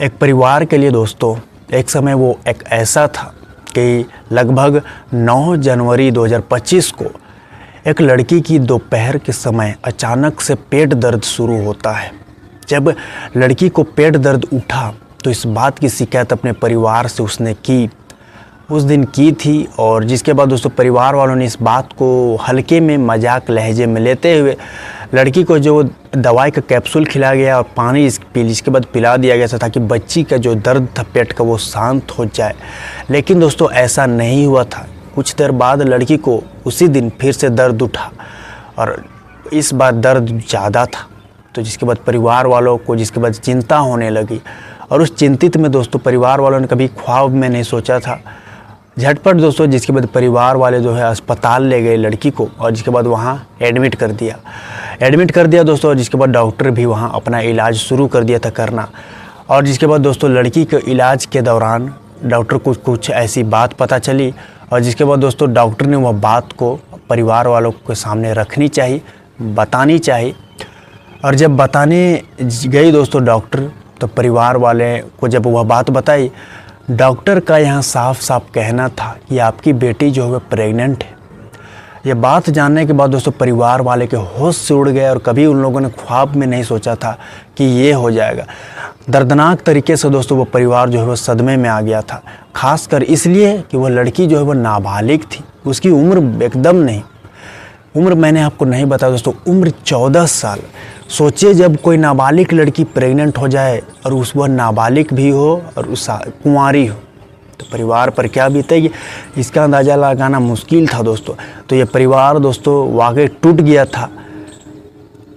एक परिवार के लिए दोस्तों एक समय वो एक ऐसा था कि लगभग 9 जनवरी 2025 को एक लड़की की दोपहर के समय अचानक से पेट दर्द शुरू होता है। जब लड़की को पेट दर्द उठा तो इस बात की शिकायत अपने परिवार से उसने उस दिन की थी, और जिसके बाद दोस्तों परिवार वालों ने इस बात को हल्के में मजाक लहजे में लेते हुए लड़की को जो दवाई का कैप्सूल खिलाया गया और पानी इसके बाद पिला दिया गया था ताकि बच्ची का जो दर्द था पेट का वो शांत हो जाए। लेकिन दोस्तों ऐसा नहीं हुआ था। कुछ देर बाद लड़की को उसी दिन फिर से दर्द उठा और इस बार दर्द ज़्यादा था, तो जिसके बाद परिवार वालों को चिंता होने लगी। और उस चिंतित में दोस्तों परिवार वालों ने कभी ख्वाब में नहीं सोचा था। झटपट दोस्तों जिसके बाद परिवार वाले जो है अस्पताल ले गए लड़की को, और जिसके बाद वहाँ एडमिट कर दिया दोस्तों। और जिसके बाद डॉक्टर भी वहाँ अपना इलाज शुरू कर दिया था करना। और जिसके बाद दोस्तों लड़की के इलाज के दौरान डॉक्टर को कुछ ऐसी बात पता चली, और जिसके बाद दोस्तों डॉक्टर ने वह बात को परिवार वालों के सामने रखनी चाहिए, बतानी चाहिए। और जब बताने गई दोस्तों डॉक्टर, तो परिवार वाले को जब वह बात बताई, डॉक्टर का यहाँ साफ साफ कहना था कि आपकी बेटी जो है प्रेग्नेंट है। ये बात जानने के बाद दोस्तों परिवार वाले के होश से उड़ गए, और कभी उन लोगों ने ख्वाब में नहीं सोचा था कि ये हो जाएगा। दर्दनाक तरीके से दोस्तों वो परिवार जो है वो सदमे में आ गया था, खासकर इसलिए कि वह लड़की जो है वो नाबालिग थी। उसकी उम्र एकदम नहीं, उम्र मैंने आपको नहीं बताया दोस्तों, उम्र 14 साल। सोचिए जब कोई नाबालिग लड़की प्रेग्नेंट हो जाए और वह नाबालिग भी हो और उस कुंवारी हो, तो परिवार पर क्या बीतेगी इसका अंदाज़ा लगाना मुश्किल था दोस्तों। तो ये परिवार दोस्तों वाकई टूट गया था।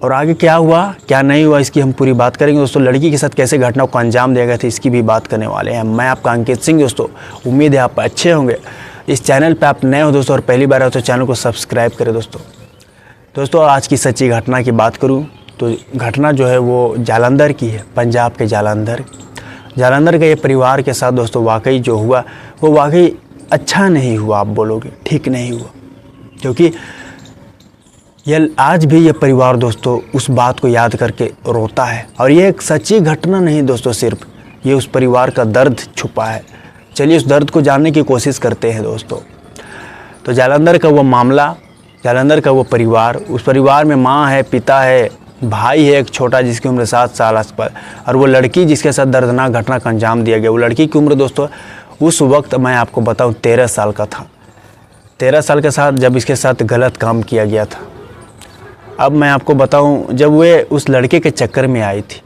और आगे क्या हुआ क्या नहीं हुआ इसकी हम पूरी बात करेंगे दोस्तों। लड़की के साथ कैसे घटनाओं को अंजाम दिया गया था इसकी भी बात करने वाले हैं। मैं आपका अंकित सिंह दोस्तों, उम्मीद है आप अच्छे होंगे। इस चैनल पे आप नए हो दोस्तों और पहली बार हो तो चैनल को सब्सक्राइब करें दोस्तों। आज की सच्ची घटना की बात करूँ तो घटना जो है वो जालंधर की है, पंजाब के जालंधर का ये परिवार के साथ दोस्तों वाकई जो हुआ वो वाकई अच्छा नहीं हुआ। आप बोलोगे ठीक नहीं हुआ, क्योंकि ये आज भी ये परिवार दोस्तों उस बात को याद करके रोता है। और ये एक सच्ची घटना नहीं दोस्तों, सिर्फ ये उस परिवार का दर्द छुपा है। चलिए उस दर्द को जानने की कोशिश करते हैं दोस्तों। तो जालंधर का वो मामला, जालंधर का वो परिवार, उस परिवार में माँ है, पिता है, भाई है एक छोटा जिसकी उम्र 7 साल आसपास, और वो लड़की जिसके साथ दर्दनाक घटना का अंजाम दिया गया। वो लड़की की उम्र दोस्तों उस वक्त मैं आपको बताऊं 13 साल का था। 13 साल के साथ जब इसके साथ गलत काम किया गया था। अब मैं आपको बताऊं जब वे उस लड़के के चक्कर में आई थी,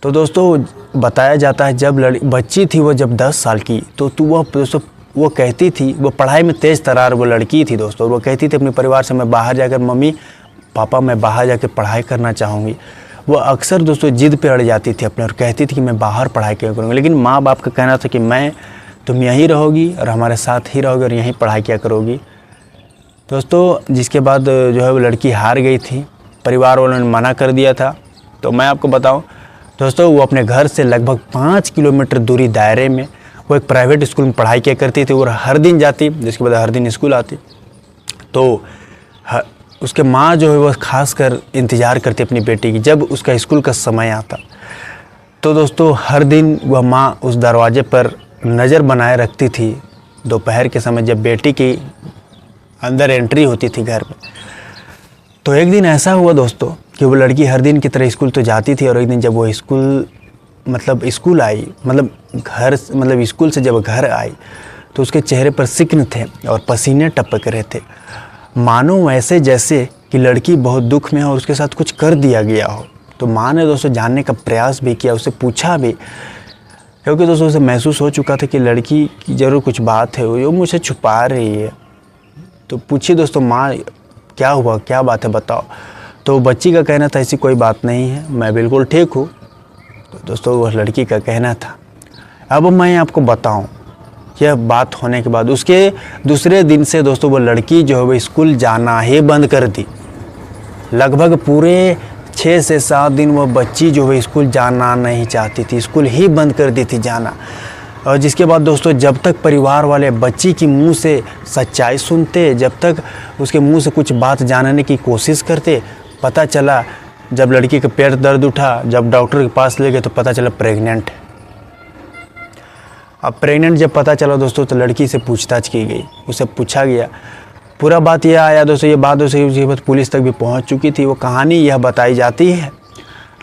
तो दोस्तों बताया जाता है जब बच्ची थी वो जब 10 साल की, तो वह दोस्तों वो कहती थी, वो पढ़ाई में तेज़ तरार वो लड़की थी दोस्तों। वो कहती थी अपने परिवार से मैं बाहर जाकर मम्मी पापा मैं बाहर जाके पढ़ाई करना चाहूँगी। वो अक्सर दोस्तों जिद पे अड़ जाती थी अपने और कहती थी कि मैं बाहर पढ़ाई क्यों करूँगी। लेकिन माँ बाप का कहना था कि तुम यहीं रहोगी और हमारे साथ ही रहोगी और यहीं पढ़ाई किया करोगी दोस्तों। जिसके बाद जो है वो लड़की हार गई थी, परिवार वालों ने मना कर दिया था। तो मैं आपको बताऊँ दोस्तों वो अपने घर से लगभग 5 किलोमीटर दूरी दायरे में वो एक प्राइवेट स्कूल में पढ़ाई किया करती थी और हर दिन जाती, जिसके बाद हर दिन स्कूल आती। तो उसके माँ जो है वह खासकर इंतज़ार करती अपनी बेटी की जब उसका स्कूल का समय आता। तो दोस्तों हर दिन वह माँ उस दरवाजे पर नज़र बनाए रखती थी दोपहर के समय जब बेटी की अंदर एंट्री होती थी घर में। तो एक दिन ऐसा हुआ दोस्तों कि वो लड़की हर दिन की तरह स्कूल तो जाती थी, और एक दिन जब वो स्कूल आई स्कूल से जब घर आई तो उसके चेहरे पर शिकन थे और पसीने टपक रहे थे, मानो वैसे जैसे कि लड़की बहुत दुख में हो और उसके साथ कुछ कर दिया गया हो। तो माँ ने दोस्तों जानने का प्रयास भी किया, उससे पूछा भी, क्योंकि दोस्तों उसे महसूस हो चुका था कि लड़की की ज़रूर कुछ बात है, वो मुझसे छुपा रही है। तो पूछी दोस्तों माँ क्या हुआ, क्या बात है बताओ। तो बच्ची का कहना था ऐसी कोई बात नहीं है, मैं बिल्कुल ठीक हूँ। तो दोस्तों वह लड़की का कहना था। अब मैं आपको बताऊँ यह बात होने के बाद उसके दूसरे दिन से दोस्तों वो लड़की जो है वो स्कूल जाना ही बंद कर दी। लगभग पूरे 6 से 7 दिन वो बच्ची जो है स्कूल जाना नहीं चाहती थी, स्कूल ही बंद कर दी थी जाना। और जिसके बाद दोस्तों जब तक परिवार वाले बच्ची की मुंह से सच्चाई सुनते, जब तक उसके मुंह से कुछ बात जानने की कोशिश करते, पता चला जब लड़की का पेट दर्द उठा, जब डॉक्टर के पास ले गए तो पता चला प्रेग्नेंट है। अब प्रेग्नेंट जब पता चला दोस्तों तो लड़की से पूछताछ की गई, उसे पूछा गया। पूरा बात यह आया दोस्तों, ये बात दोस्तों उसके बाद पुलिस तक भी पहुंच चुकी थी। वो कहानी यह बताई जाती है,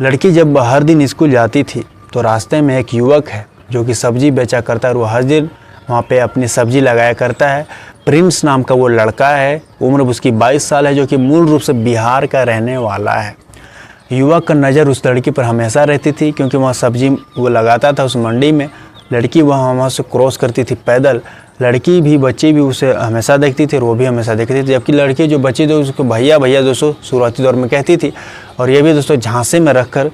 लड़की जब हर दिन स्कूल जाती थी तो रास्ते में एक युवक है जो कि सब्जी बेचा करता है और वो हर दिन वहाँ पे अपनी सब्जी लगाया करता है। प्रिंस नाम का वो लड़का है, उम्र उसकी 22 साल है, जो कि मूल रूप से बिहार का रहने वाला है। युवक का नज़र उस लड़की पर हमेशा रहती थी क्योंकि वहाँ सब्जी वो लगाता था उस मंडी में। लड़की वहाँ से क्रॉस करती थी पैदल। लड़की भी बच्ची भी उसे हमेशा देखती थी और वो भी हमेशा देखती थी। जबकि लड़की जो बच्ची थी उसको भैया भैया दोस्तों शुरुआती दौर में कहती थी और ये भी दोस्तों झांसे में रखकर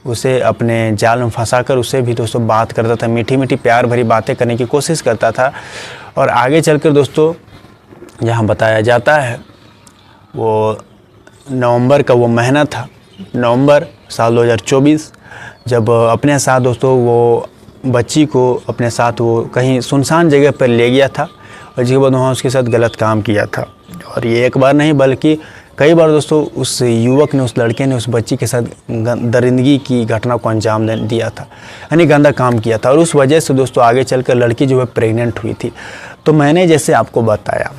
उसे अपने जाल में फंसाकर उससे भी दोस्तों बात करता था, मीठी मीठी प्यार भरी बातें करने की कोशिश करता था। और आगे चलकर दोस्तों जहाँ बताया जाता है वो नवंबर का वो महीना था, नवंबर साल 2024, जब अपने साथ दोस्तों वो बच्ची को अपने साथ वो कहीं सुनसान जगह पर ले गया था और जिसके बाद वहाँ उसके साथ गलत काम किया था। और ये एक बार नहीं बल्कि कई बार दोस्तों उस युवक ने, उस लड़के ने उस बच्ची के साथ दरिंदगी की घटना को अंजाम दिया था, यानी गंदा काम किया था। और उस वजह से दोस्तों आगे चलकर लड़की जो है प्रेग्नेंट हुई थी। तो मैंने जैसे आपको बताया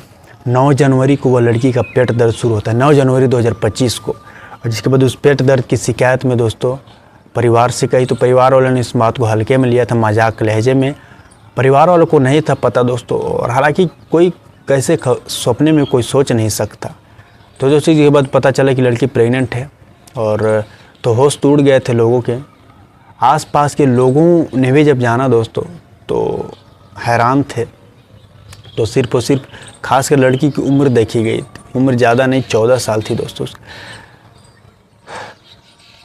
9 जनवरी को वह लड़की का पेट दर्द शुरू होता है, 9 जनवरी 2025 को। और जिसके बाद उस पेट दर्द की शिकायत में दोस्तों परिवार से कही तो परिवार वालों ने इस बात को हल्के में लिया था, मजाक लहजे में। परिवार वालों को नहीं था पता दोस्तों, और हालांकि कोई कैसे सपने में कोई सोच नहीं सकता। तो दोस्तों इसके बाद पता चला कि लड़की प्रेग्नेंट है और तो होश टूट गए थे लोगों के। आसपास के लोगों ने भी जब जाना दोस्तों तो हैरान थे। तो सिर्फ और सिर्फ खासकर लड़की की उम्र देखी गई, उम्र ज़्यादा नहीं 14 साल थी दोस्तों।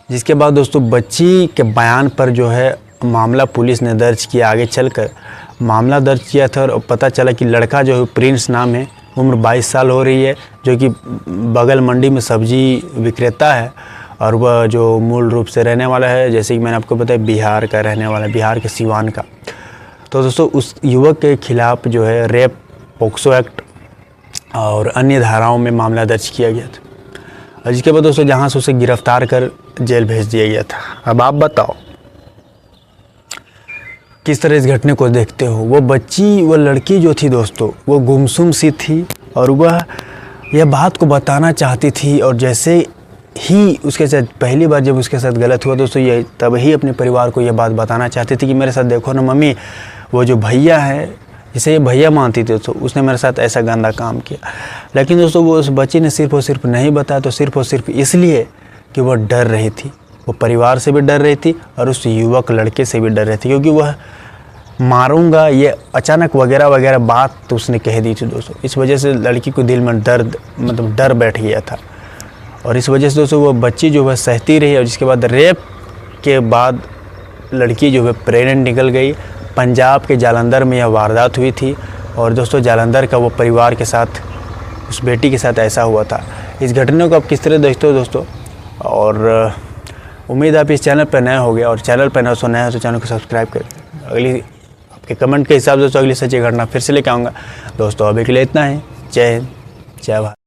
जिसके बाद दोस्तों बच्ची के बयान पर जो है मामला पुलिस ने दर्ज किया। आगे चलकर मामला दर्ज किया था और पता चला कि लड़का जो है प्रिंस नाम है, उम्र 22 साल हो रही है, जो कि बगल मंडी में सब्जी विक्रेता है और वह जो मूल रूप से रहने वाला है, जैसे कि मैंने आपको बताया बिहार का रहने वाला है, बिहार के सिवान का। तो दोस्तों उस युवक के खिलाफ जो है रेप, पोक्सो एक्ट और अन्य धाराओं में मामला दर्ज किया गया था। और जिसके बाद दोस्तों जहाँ से उसे गिरफ्तार कर जेल भेज दिया गया था। अब आप बताओ किस तरह इस घटने को देखते हो। वो बच्ची, वो लड़की जो थी दोस्तों वो गुमसुम सी थी और वह यह बात को बताना चाहती थी। और जैसे ही उसके साथ पहली बार जब उसके साथ गलत हुआ दोस्तों, ये तब ही अपने परिवार को यह बात बताना चाहती थी कि मेरे साथ देखो ना मम्मी, वो जो भैया है, जिसे ये भैया मानती थी दोस्तों, उसने मेरे साथ ऐसा गंदा काम किया। लेकिन दोस्तों वो उस बच्ची ने सिर्फ और सिर्फ नहीं बताया, तो सिर्फ और सिर्फ इसलिए कि वह डर रही थी। वो परिवार से भी डर रही थी और उस युवक लड़के से भी डर रही थी, क्योंकि वह मारूंगा ये अचानक वगैरह वगैरह बात तो उसने कह दी थी दोस्तों। इस वजह से लड़की को दिल में दर्द, मतलब डर बैठ गया था। और इस वजह से दोस्तों वो बच्ची जो है सहती रही। और जिसके बाद रेप के बाद लड़की जो है प्रेग्नेंट निकल गई। पंजाब के जालंधर में यह वारदात हुई थी। और दोस्तों जालंधर का वो परिवार के साथ, उस बेटी के साथ ऐसा हुआ था। इस घटना को आप किस तरह देखते हो दोस्तों? और उम्मीद आप इस चैनल पर नए हो गए, और चैनल पर नए हो तो चैनल को सब्सक्राइब करें। अगली आपके कमेंट के हिसाब से दोस्तों अगली सच्ची घटना फिर से लेकर आऊँगा दोस्तों। अभी के लिए इतना ही। जय हिंद, जय भारत।